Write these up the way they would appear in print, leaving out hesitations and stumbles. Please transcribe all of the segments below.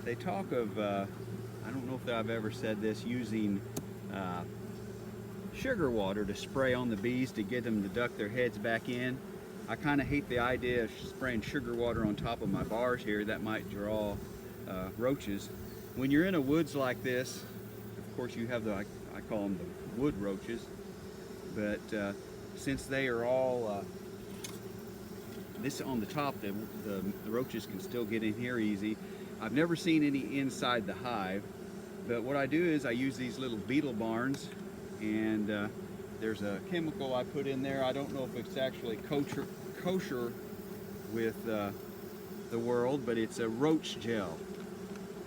they talk of, I don't know if I've ever said this, using sugar water to spray on the bees to get them to duck their heads back in. I kind of hate the idea of spraying sugar water on top of my bars here. That might draw roaches. When you're in a woods like this, of course you have the, I call them the wood roaches, but since they are all this on the top, the roaches can still get in here easy. I've never seen any inside the hive, but what I do is I use these little beetle barns, and there's a chemical I put in there. I don't know if it's actually kosher with the world, but it's a roach gel.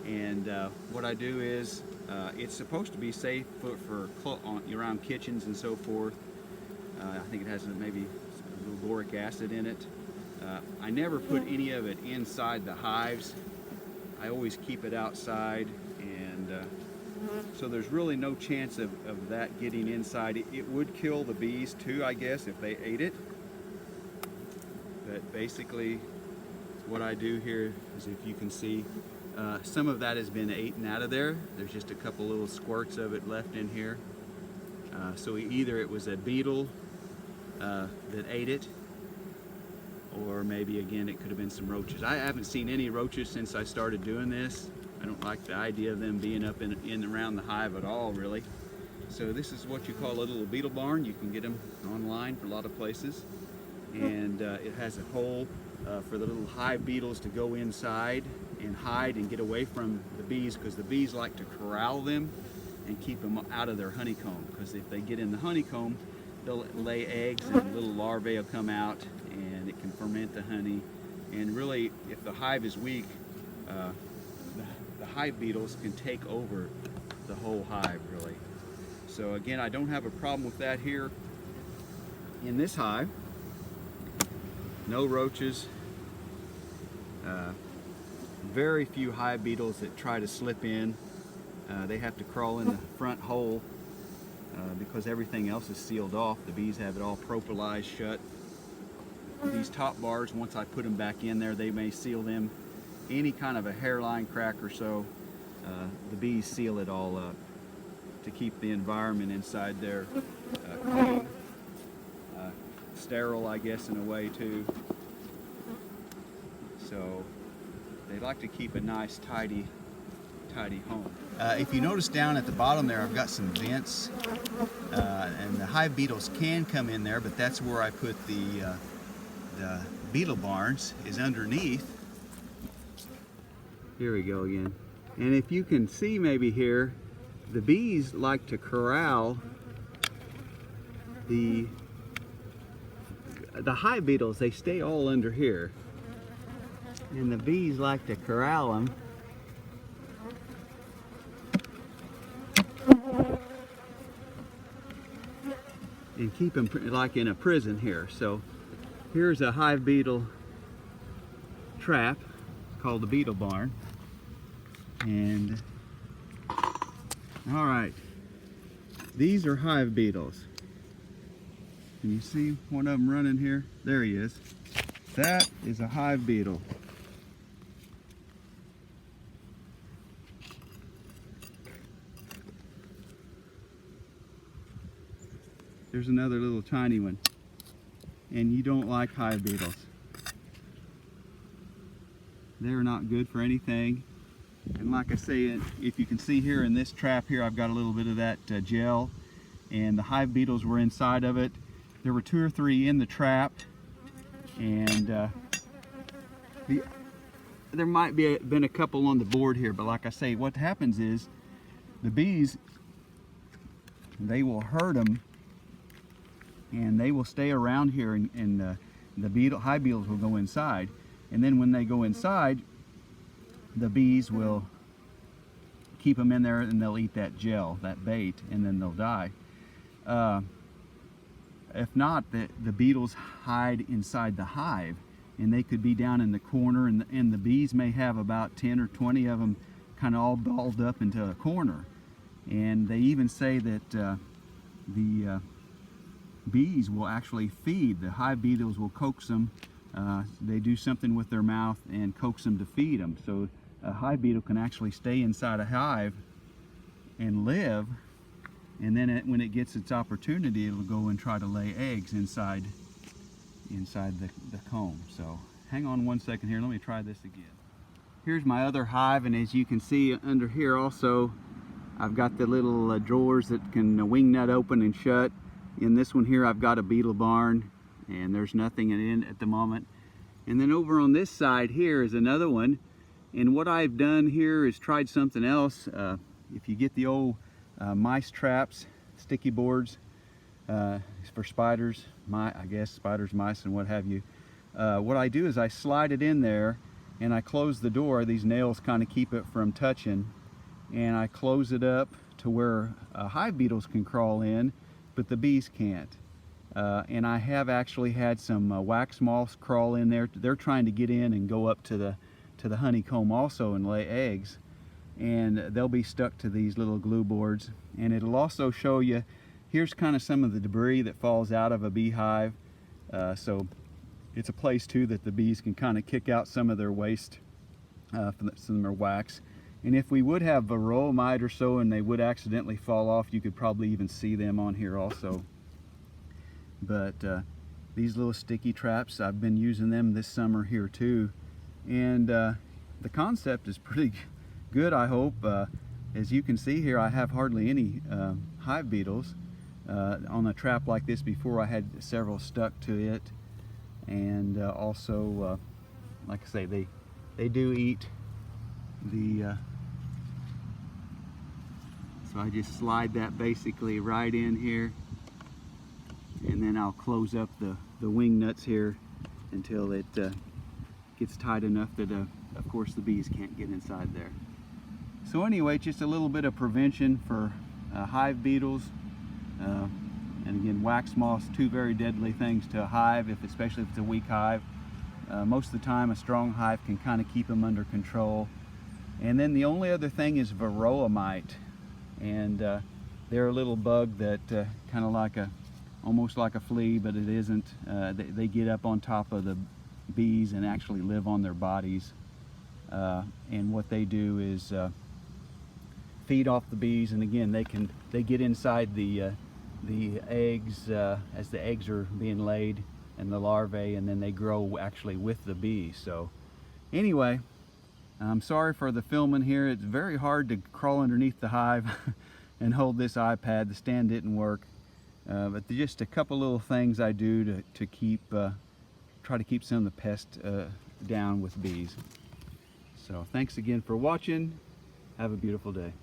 And what I do is, it's supposed to be safe for around kitchens and so forth. I think it has maybe a little boric acid in it. I never put any of it inside the hives. I always keep it outside, and so there's really no chance of that getting inside. It would kill the bees too, I guess, if they ate it. But basically what I do here is, if you can see, some of that has been eaten out of there. There's just a couple little squirts of it left in here. So either it was a beetle that ate it, or maybe again it could have been some roaches. I haven't seen any roaches since I started doing this. I don't like the idea of them being up in and around the hive at all, really. So this is what you call a little beetle barn. You can get them online for a lot of places, and it has a hole for the little hive beetles to go inside and hide and get away from the bees, because the bees like to corral them and keep them out of their honeycomb, because if they get in the honeycomb, they'll lay eggs and little larvae will come out, and it can ferment the honey. And really, if the hive is weak, the hive beetles can take over the whole hive, really. So again, I don't have a problem with that here in this hive. No roaches. Very few hive beetles that try to slip in. They have to crawl in the front hole because everything else is sealed off. The bees have it all propolized shut. These top bars, once I put them back in there, they may seal them. Any kind of a hairline crack or so, the bees seal it all up to keep the environment inside there clean, sterile, I guess, in a way too. So they like to keep a nice, tidy home. If you notice down at the bottom there, I've got some vents, and the hive beetles can come in there, but that's where I put the beetle barns, is underneath. Here we go again. And if you can see maybe here, the bees like to corral the hive beetles. They stay all under here, and the bees like to corral them and keep them like in a prison here. So here's a hive beetle trap called the beetle barn. And all right, these are hive beetles. Can you see one of them running here? There he is. That is a hive beetle. There's another little tiny one. And you don't like hive beetles. They're not good for anything. And like I say, if you can see here in this trap here, I've got a little bit of that gel, and the hive beetles were inside of it. There were 2 or 3 in the trap, and there might be been a couple on the board here, but like I say, what happens is the bees, they will hurt them, and they will stay around here, and the hive beetles will go inside. And then when they go inside, the bees will keep them in there, and they'll eat that gel, that bait, and then they'll die. If not, the beetles hide inside the hive, and they could be down in the corner, and the bees may have about 10 or 20 of them kind of all balled up into a corner. And they even say that the bees will actually feed. The hive beetles will coax them. They do something with their mouth and coax them to feed them. So a hive beetle can actually stay inside a hive and live, and then when it gets its opportunity, it'll go and try to lay eggs inside the comb. So hang on one second here, let me try this again. Here's my other hive, and as you can see under here also, I've got the little drawers that can wing nut open and shut. In this one here, I've got a beetle barn, and there's nothing in it at the moment. And then over on this side here is another one, and what I've done here is tried something else. If you get the old mice traps, sticky boards for spiders, I guess spiders, mice, and what have you, what I do is I slide it in there and I close the door. These nails kind of keep it from touching, and I close it up to where hive beetles can crawl in, but the bees can't. And I have actually had some wax moths crawl in there. They're trying to get in and go up to the honeycomb also and lay eggs, and they'll be stuck to these little glue boards. And it'll also show you, here's kind of some of the debris that falls out of a beehive. So it's a place too that the bees can kind of kick out some of their waste from their wax. And if we would have VARROA mite or so and they would accidentally fall off, you could probably even see them on here also. But these little sticky traps, I've been using them this summer here too, and the concept is pretty good, I hope. As you can see here, I have hardly any hive beetles. On a trap like this before, I had several stuck to it, and also like I say, they do eat the so I just slide that basically right in here, and then I'll close up the wing nuts here until it gets tight enough that of course the bees can't get inside there. So anyway, just a little bit of prevention for hive beetles, and again, wax moths, two very deadly things to a hive, especially if it's a weak hive. Most of the time a strong hive can kind of keep them under control. And then the only other thing is VARROA mite, and they're a little bug that kind of almost like a flea, but it isn't. They get up on top of the bees and actually live on their bodies. And what they do is feed off the bees, and again, they get inside the eggs as the eggs are being laid, and the larvae, and then they grow actually with the bees. So anyway, I'm sorry for the filming here. It's very hard to crawl underneath the hive and hold this iPad. The stand didn't work. But just a couple little things I do to keep, try to keep some of the pests down with bees. So thanks again for watching. Have a beautiful day.